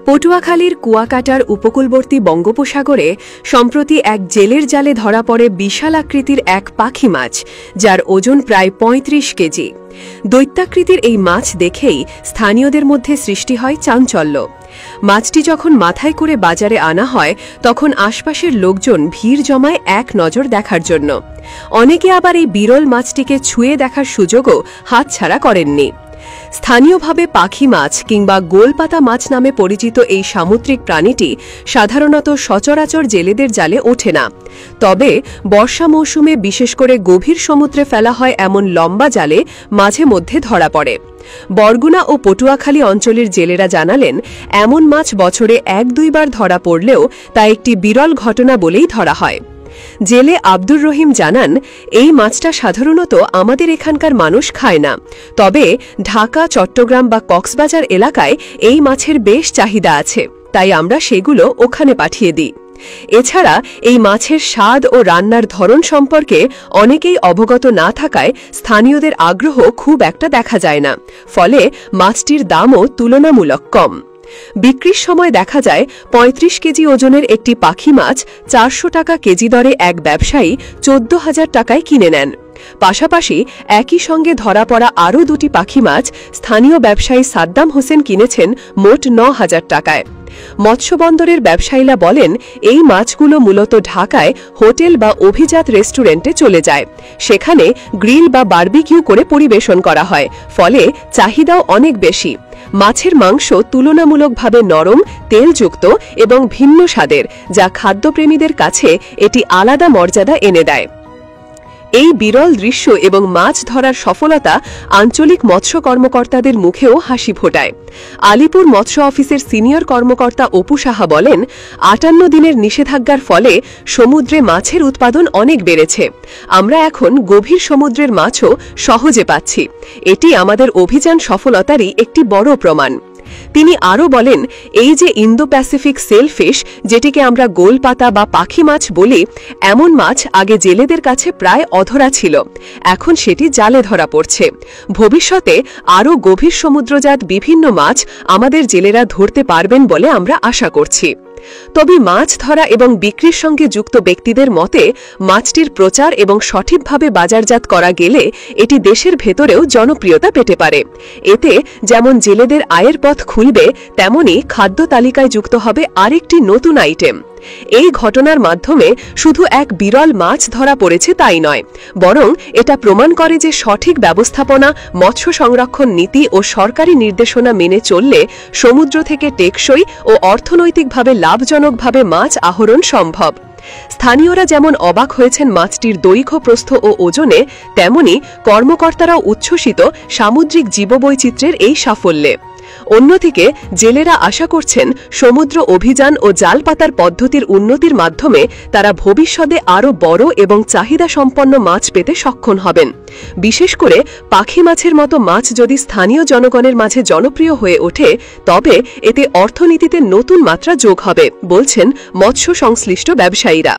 পটুয়াখালীর কুয়াকাটার উপকূলবর্তী বঙ্গোপসাগরে সম্প্রতি এক জেলের জালে ধরা পড়ে বিশাল আকৃতির এক পাখি মাছ, যার ওজন প্রায় ৩৫ কেজি। দৈত্যাকৃতির এই মাছ দেখেই স্থানীয়দের মধ্যে সৃষ্টি হয় চাঞ্চল্য। মাছটি যখন মাথায় করে বাজারে আনা হয়, তখন আশপাশের লোকজন ভিড় জমায় এক নজর দেখার জন্য। অনেকে আবার এই বিরল মাছটিকে ছুঁয়ে দেখার সুযোগও হাতছাড়া করেননি। স্থানীয়ভাবে পাখি মাছ কিংবা গোলপাতা মাছ নামে পরিচিত এই সামুদ্রিক প্রাণীটি সাধারণত সচরাচর জেলেদের জালে ওঠে না। তবে বর্ষা মৌসুমে বিশেষ করে গভীর সমুদ্রে ফেলা হয় এমন লম্বা জালে মাঝে মধ্যে ধরা পড়ে। বরগুনা ও পটুয়াখালী অঞ্চলের জেলেরা জানালেন, এমন মাছ বছরে ১-২ বার ধরা পড়লেও তা একটি বিরল ঘটনা বলেই ধরা হয়। জেলে আব্দুর রহিম জানান, এই মাছটা সাধারণত আমাদের এখানকার মানুষ খায় না, তবে ঢাকা, চট্টগ্রাম বা কক্সবাজার এলাকায় এই মাছের বেশ চাহিদা আছে, তাই আমরা সেগুলো ওখানে পাঠিয়ে দিই। এছাড়া এই মাছের স্বাদ ও রান্নার ধরন সম্পর্কে অনেকেই অবগত না থাকায় স্থানীয়দের আগ্রহ খুব একটা দেখা যায় না, ফলে মাছটির দামও তুলনামূলক কম। বিক্রির সময় দেখা যায় ৩৫ কেজি ওজনের একটি পাখি মাছ ৪০০ টাকা কেজি দরে এক ব্যবসায়ী ১৪,০০০ টাকায় কিনে নেন। পাশাপাশি একই সঙ্গে ধরা পড়া আরও ২টি পাখি মাছ স্থানীয় ব্যবসায়ী সাদ্দাম হোসেন কিনেছেন মোট ৯,০০০ টাকায়। মৎস্যবন্দরের ব্যবসায়ীরা বলেন, এই মাছগুলো মূলত ঢাকায় হোটেল বা অভিজাত রেস্টুরেন্টে চলে যায়, সেখানে গ্রিল বা বারবিকিউ করে পরিবেশন করা হয়, ফলে চাহিদাও অনেক বেশি। মাছের মাংস তুলনামূলকভাবে নরম, তেলযুক্ত এবং ভিন্ন স্বাদের, যা খাদ্যপ্রেমীদের কাছে এটি আলাদা মর্যাদা এনে দেয়। এই বিরল দৃশ্য এবং মাছ ধরার সফলতা আঞ্চলিক মৎস্য কর্মকর্তাদের মুখেও হাসি ফোটায়। আলিপুর মৎস্য অফিসের সিনিয়র কর্মকর্তা অপু সাহা বলেন, ৫৮ দিনের নিষেধাজ্ঞার ফলে সমুদ্রে মাছের উৎপাদন অনেক বেড়েছে। আমরা এখন গভীর সমুদ্রের মাছও সহজে পাচ্ছি। এটি আমাদের অভিযান সফলতারই একটি বড় প্রমাণ। তিনি আরও বলেন, এই যে ইন্দো প্যাসিফিক সেলফিশ, যেটিকে আমরা গোলপাতা বা পাখি মাছ বলি, এমন মাছ আগে জেলেদের কাছে প্রায় অধরা ছিল, এখন সেটি জালে ধরা পড়ছে। ভবিষ্যতে আরও গভীর সমুদ্রজাত বিভিন্ন মাছ আমাদের জেলেরা ধরতে পারবেন বলে আমরা আশা করছি। তবে মাছ ধরা এবং বিক্রির সঙ্গে যুক্ত ব্যক্তিদের মতে, মাছটির প্রচার এবং সঠিকভাবে বাজারজাত করা গেলে এটি দেশের ভেতরেও জনপ্রিয়তা পেতে পারে। এতে যেমন জেলেদের আয়ের পথ খুলবে, তেমনি খাদ্য তালিকায় যুক্ত হবে আরেকটি নতুন আইটেম। এই ঘটনার মাধ্যমে শুধু এক বিরল মাছ ধরা পড়েছে তাই নয়, বরং এটা প্রমাণ করে যে সঠিক ব্যবস্থাপনা, মৎস্য সংরক্ষণ নীতি ও সরকারি নির্দেশনা মেনে চললে সমুদ্র থেকে টেকসই ও অর্থনৈতিকভাবে লাভজনকভাবে মাছ আহরণ সম্ভব। স্থানীয়রা যেমন অবাক হয়েছেন মাছটির দৈর্ঘ্য, প্রস্থ ও ওজনে, তেমনি কর্মকর্তারাও উচ্ছ্বসিত সামুদ্রিক জীববৈচিত্র্যের এই সাফল্যে। অন্যদিকে জেলেরা আশা করছেন, সমুদ্র অভিযান ও জাল পাতার পদ্ধতির উন্নতির মাধ্যমে তারা ভবিষ্যতে আরও বড় এবং চাহিদা সম্পন্ন মাছ পেতে সক্ষম হবেন। বিশেষ করে পাখি মাছের মতো মাছ যদি স্থানীয় জনগণের মাঝে জনপ্রিয় হয়ে ওঠে, তবে এতে অর্থনীতিতে নতুন মাত্রা যোগ হবে, বলছেন মৎস্য সংশ্লিষ্ট ব্যবসায়ীরা।